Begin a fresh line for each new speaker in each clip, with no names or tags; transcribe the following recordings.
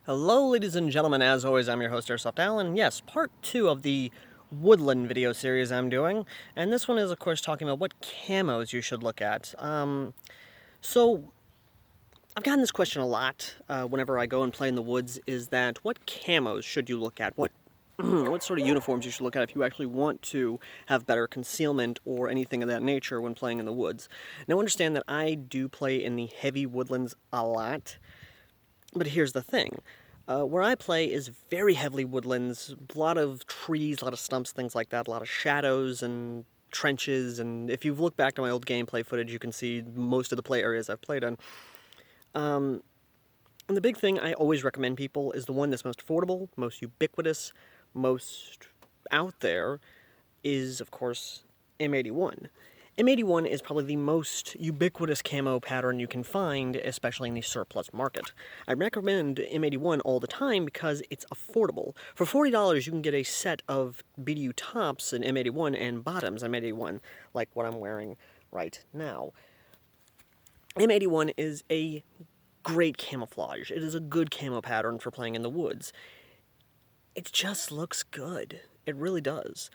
Hello, ladies and gentlemen. As always, I'm your host, Airsoft Alan. Yes, part 2 of the woodland video series I'm doing. And this one is, of course, talking about what camos you should look at. So, I've gotten this question a lot whenever I go and play in the woods, is that what camos should you look at? What what sort of uniforms you should look at if you actually want to have better concealment or anything of that nature when playing in the woods. Now, understand that I do play in the heavy woodlands a lot. But here's the thing. Where I play is very heavily woodlands, a lot of trees, a lot of stumps, things like that, a lot of shadows and trenches, and if you've looked back to my old gameplay footage, you can see most of the play areas I've played in. And the big thing I always recommend people is the one that's most affordable, most ubiquitous, most out there, is, of course, M81. M81 is probably the most ubiquitous camo pattern you can find, especially in the surplus market. I recommend M81 all the time because it's affordable. For $40, you can get a set of BDU tops in M81 and bottoms in M81, like what I'm wearing right now. M81 is a great camouflage. It is a good camo pattern for playing in the woods. It just looks good. It really does.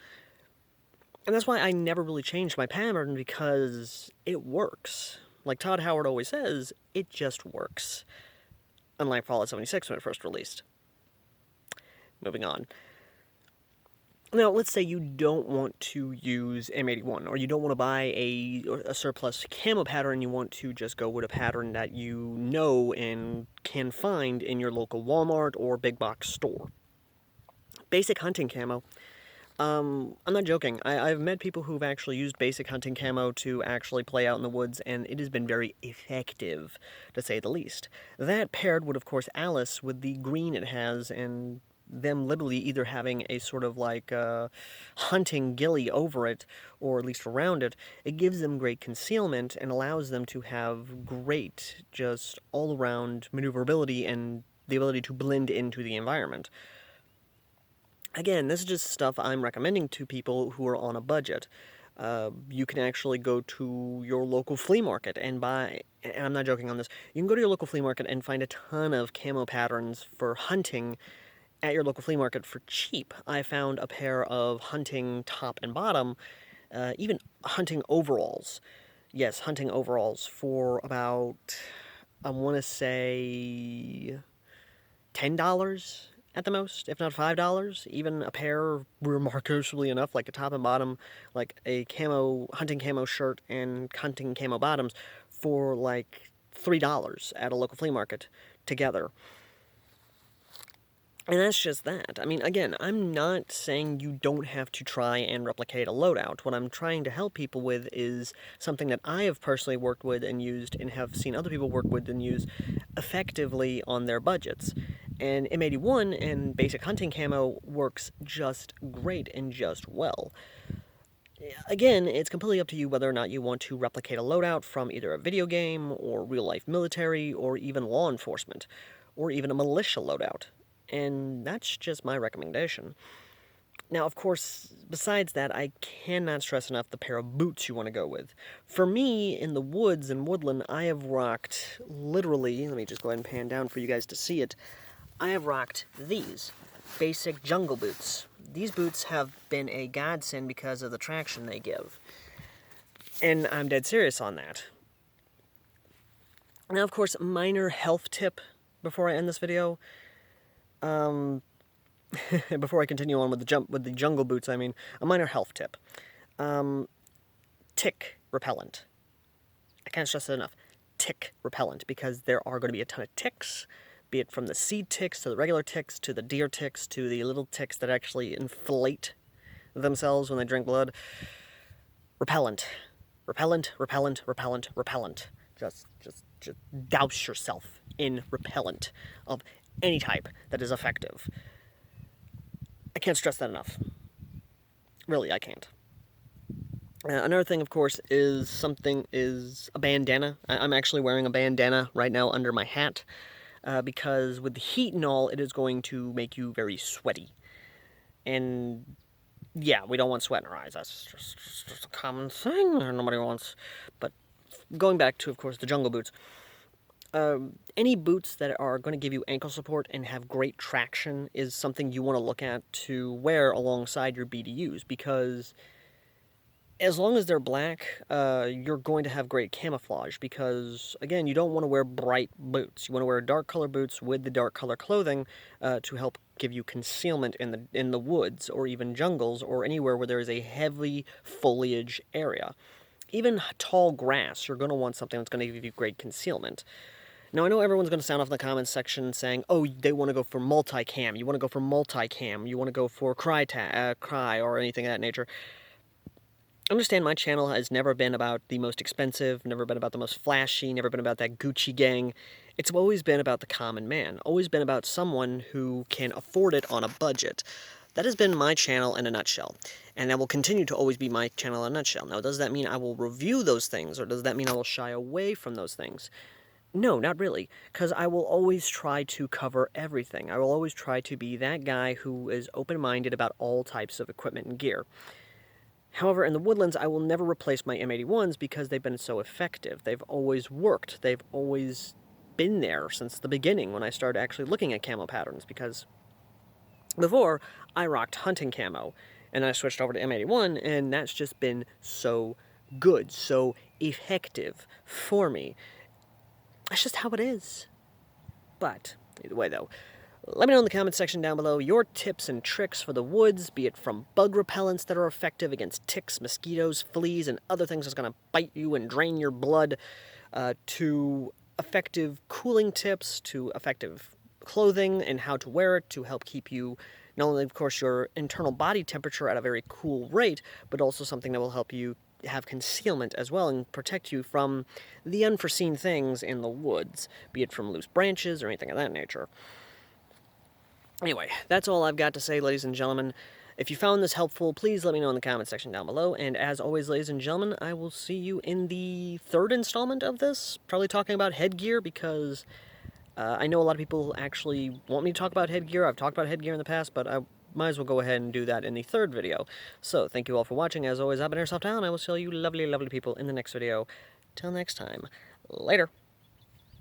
And that's why I never really changed my pattern, because it works. Like Todd Howard always says, it just works. Unlike Fallout 76 when it first released. Moving on. Now, let's say you don't want to use M81, or you don't want to buy a surplus camo pattern, you want to just go with a pattern that you know and can find in your local Walmart or big box store. Basic hunting camo. I'm not joking. I've met people who've actually used basic hunting camo to actually play out in the woods, and it has been very effective, to say the least. That paired with, of course, Alice, with the green it has, and them literally either having a sort of like hunting ghillie over it, or at least around it, it gives them great concealment and allows them to have great, just all-around maneuverability and the ability to blend into the environment. Again, this is just stuff I'm recommending to people who are on a budget. You can actually go to your local flea market and buy, and I'm not joking on this, you can go to your local flea market and find a ton of camo patterns for hunting at your local flea market for cheap. I found a pair of hunting top and bottom, even hunting overalls. Yes, hunting overalls for about, I want to say, $10 at the most, if not $5. Even a pair, remarkably enough, like a top and bottom, like a hunting camo shirt and hunting camo bottoms, for like $3 at a local flea market together. And that's just that. I mean, again, I'm not saying you don't have to try and replicate a loadout. What I'm trying to help people with is something that I have personally worked with and used, and have seen other people work with and use effectively on their budgets. And M81 and basic hunting camo works just great and just well. Again, it's completely up to you whether or not you want to replicate a loadout from either a video game, or real-life military, or even law enforcement, or even a militia loadout. And that's just my recommendation. Now, of course, besides that, I cannot stress enough the pair of boots you want to go with. For me, in the woods and woodland, I have rocked, literally, let me just go ahead and pan down for you guys to see it, I have rocked these basic jungle boots. These boots have been a godsend because of the traction they give. And I'm dead serious on that. Now, of course, minor health tip before I end this video. Before I continue on with the jungle boots, I mean, a minor health tip. Tick repellent. I can't stress it enough. Tick repellent, because there are going to be a ton of ticks, be it from the seed ticks to the regular ticks to the deer ticks to the little ticks that actually inflate themselves when they drink blood. Repellent. Repellent, repellent, repellent, repellent. Just douse yourself in repellent of any type that is effective. I can't stress that enough. Really, I can't. Another thing, of course, is a bandana. I'm actually wearing a bandana right now under my hat, because with the heat and all, it is going to make you very sweaty. And yeah, we don't want sweat in our eyes. That's just a common thing. Nobody wants. But going back to, of course, the jungle boots. Any boots that are going to give you ankle support and have great traction is something you want to look at to wear alongside your BDUs, because as long as they're black, you're going to have great camouflage, because, again, you don't want to wear bright boots. You want to wear dark color boots with the dark color clothing to help give you concealment in the woods, or even jungles, or anywhere where there is a heavy foliage area. Even tall grass, you're going to want something that's going to give you great concealment. Now, I know everyone's going to sound off in the comments section saying, oh, they want to go for multicam, you want to go for multicam, you want to go for cry, or anything of that nature. Understand, my channel has never been about the most expensive, never been about the most flashy, never been about that Gucci gang. It's always been about the common man, always been about someone who can afford it on a budget. That has been my channel in a nutshell, and that will continue to always be my channel in a nutshell. Now, does that mean I will review those things, or does that mean I will shy away from those things? No, not really, because I will always try to cover everything. I will always try to be that guy who is open-minded about all types of equipment and gear. However, in the woodlands, I will never replace my M81s because they've been so effective. They've always worked. They've always been there since the beginning when I started actually looking at camo patterns, because before, I rocked hunting camo, and then I switched over to M81, and that's just been so good, so effective for me. That's just how it is. But, either way though, let me know in the comments section down below your tips and tricks for the woods, be it from bug repellents that are effective against ticks, mosquitoes, fleas, and other things that's going to bite you and drain your blood, to effective cooling tips, to effective clothing and how to wear it to help keep you, not only, of course, your internal body temperature at a very cool rate, but also something that will help you have concealment as well and protect you from the unforeseen things in the woods, be it from loose branches or anything of that nature. Anyway, that's all I've got to say, ladies and gentlemen. If you found this helpful, please let me know in the comment section down below. And as always, ladies and gentlemen, I will see you in the third installment of this, probably talking about headgear, because I know a lot of people actually want me to talk about headgear. I've talked about headgear in the past, but I might as well go ahead and do that in the third video. So, thank you all for watching. As always, I've been Airsoft Town. I will see you lovely, lovely people in the next video. Till next time, later.